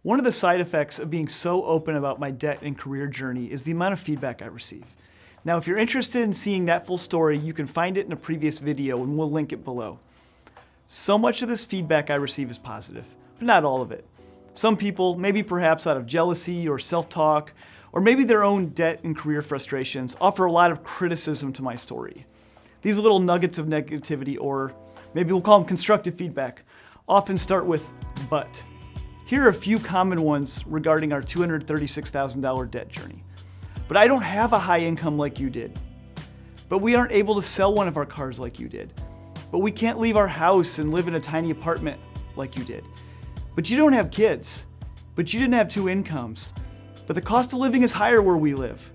One of the side effects of being so open about my debt and career journey is the amount of feedback I receive. Now, if you're interested in seeing that full story, you can find it in a previous video and we'll link it below. So much of this feedback I receive is positive, but not all of it. Some people, maybe perhaps out of jealousy or self-talk, or maybe their own debt and career frustrations, offer a lot of criticism to my story. These little nuggets of negativity, or maybe we'll call them constructive feedback, often start with "but." Here are a few common ones regarding our $236,000 debt journey. But I don't have a high income like you did. But we aren't able to sell one of our cars like you did. But we can't leave our house and live in a tiny apartment like you did. But you don't have kids. But you didn't have two incomes. But the cost of living is higher where we live.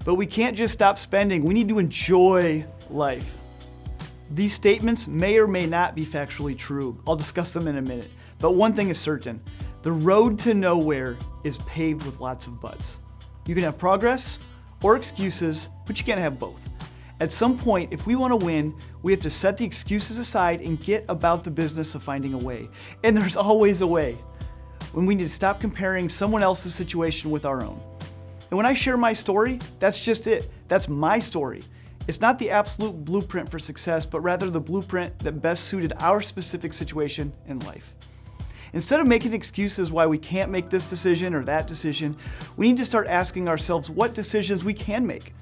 But we can't just stop spending. We need to enjoy life. These statements may or may not be factually true. I'll discuss them in a minute. But one thing is certain, the road to nowhere is paved with lots of buts. You can have progress or excuses, but you can't have both. At some point, if we want to win, we have to set the excuses aside and get about the business of finding a way. And there's always a way. When we need to stop comparing someone else's situation with our own. And when I share my story, that's just it. That's my story. It's not the absolute blueprint for success, but rather the blueprint that best suited our specific situation in life. Instead of making excuses why we can't make this decision or that decision, we need to start asking ourselves what decisions we can make.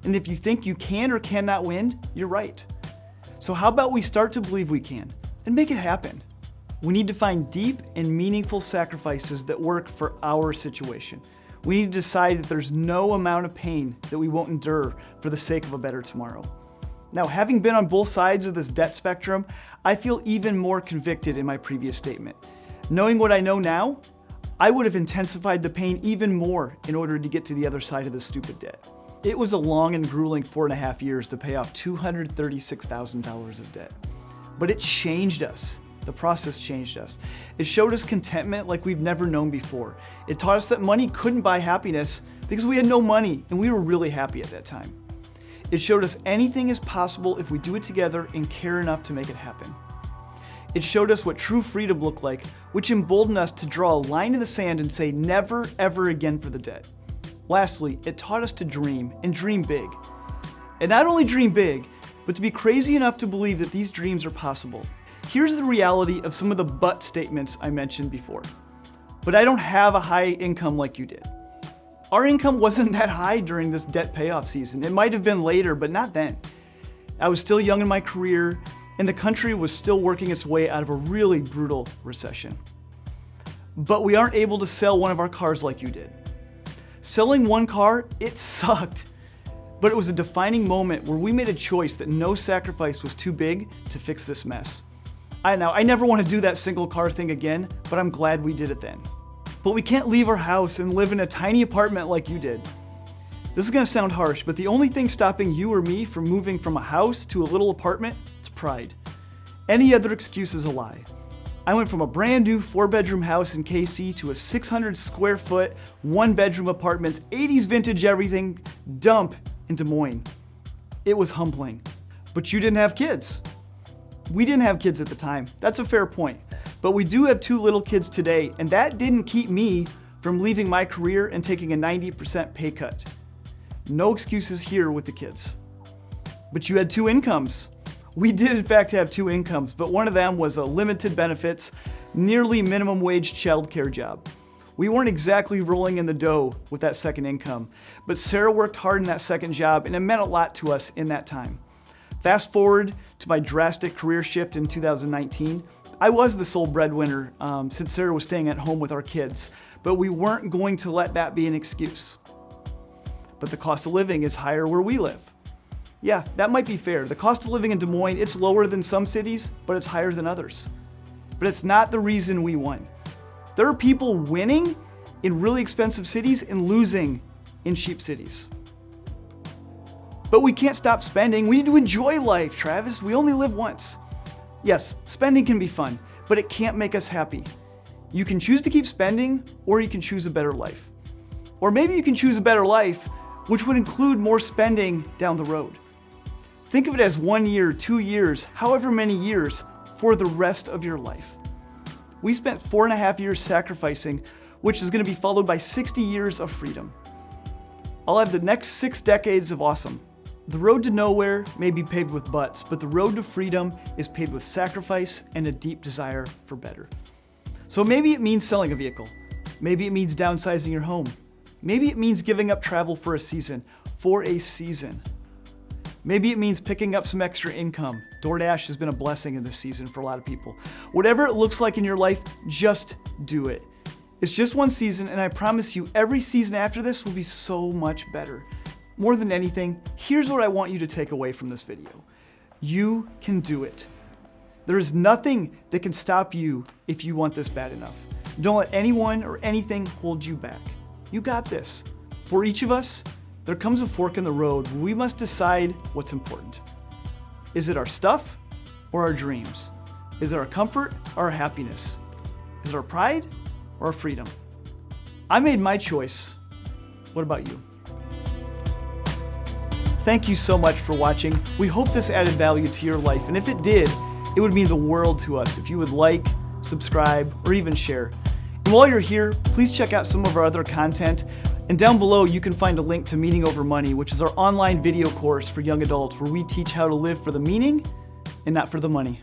And if you think you can or cannot win, you're right. So how about we start to believe we can and make it happen? We need to find deep and meaningful sacrifices that work for our situation. We need to decide that there's no amount of pain that we won't endure for the sake of a better tomorrow. Now, having been on both sides of this debt spectrum, I feel even more convicted in my previous statement. Knowing what I know now, I would have intensified the pain even more in order to get to the other side of this stupid debt. It was a long and grueling 4.5 years to pay off $236,000 of debt. But it changed us. The process changed us. It showed us contentment like we've never known before. It taught us that money couldn't buy happiness because we had no money and we were really happy at that time. It showed us anything is possible if we do it together and care enough to make it happen. It showed us what true freedom looked like, which emboldened us to draw a line in the sand and say never, ever again for the debt. Lastly, it taught us to dream, and dream big. And not only dream big, but to be crazy enough to believe that these dreams are possible. Here's the reality of some of the but statements I mentioned before. But I don't have a high income like you did. Our income wasn't that high during this debt payoff season. It might have been later, but not then. I was still young in my career, and the country was still working its way out of a really brutal recession. But we aren't able to sell one of our cars like you did. Selling one car, it sucked. But it was a defining moment where we made a choice that no sacrifice was too big to fix this mess. I never want to do that single car thing again, but I'm glad we did it then. But we can't leave our house and live in a tiny apartment like you did. This is going to sound harsh, but the only thing stopping you or me from moving from a house to a little apartment is pride. Any other excuse is a lie. I went from a brand new 4-bedroom house in KC to a 600 square foot, 1-bedroom apartment, 80s vintage everything dump in Des Moines. It was humbling. But you didn't have kids. We didn't have kids at the time. That's a fair point. But we do have 2 little kids today, and that didn't keep me from leaving my career and taking a 90% pay cut. No excuses here with the kids. But you had 2 incomes. We did in fact have 2 incomes, but one of them was a limited benefits, nearly minimum wage childcare job. We weren't exactly rolling in the dough with that second income, but Sarah worked hard in that second job and it meant a lot to us in that time. Fast forward to my drastic career shift in 2019, I was the sole breadwinner since Sarah was staying at home with our kids, but we weren't going to let that be an excuse. But the cost of living is higher where we live. Yeah, that might be fair. The cost of living in Des Moines, it's lower than some cities, but it's higher than others. But it's not the reason we won. There are people winning in really expensive cities and losing in cheap cities. But we can't stop spending. We need to enjoy life, Travis. We only live once. Yes, spending can be fun, but it can't make us happy. You can choose to keep spending, or you can choose a better life. Or maybe you can choose a better life, which would include more spending down the road. Think of it as 1 year, 2 years, however many years, for the rest of your life. We spent 4.5 years sacrificing, which is going to be followed by 60 years of freedom. I'll have the next 6 decades of awesome. The road to nowhere may be paved with butts, but the road to freedom is paved with sacrifice and a deep desire for better. So maybe it means selling a vehicle. Maybe it means downsizing your home. Maybe it means giving up travel for a season. Maybe it means picking up some extra income. DoorDash has been a blessing in this season for a lot of people. Whatever it looks like in your life, just do it. It's just one season, and I promise you, every season after this will be so much better. More than anything, here's what I want you to take away from this video. You can do it. There is nothing that can stop you if you want this bad enough. Don't let anyone or anything hold you back. You got this. For each of us, there comes a fork in the road where we must decide what's important. Is it our stuff or our dreams? Is it our comfort or our happiness? Is it our pride or our freedom? I made my choice. What about you? Thank you so much for watching. We hope this added value to your life, and if it did, it would mean the world to us if you would like, subscribe, or even share. And while you're here, please check out some of our other content. And down below, you can find a link to Meaning Over Money, which is our online video course for young adults where we teach how to live for the meaning and not for the money.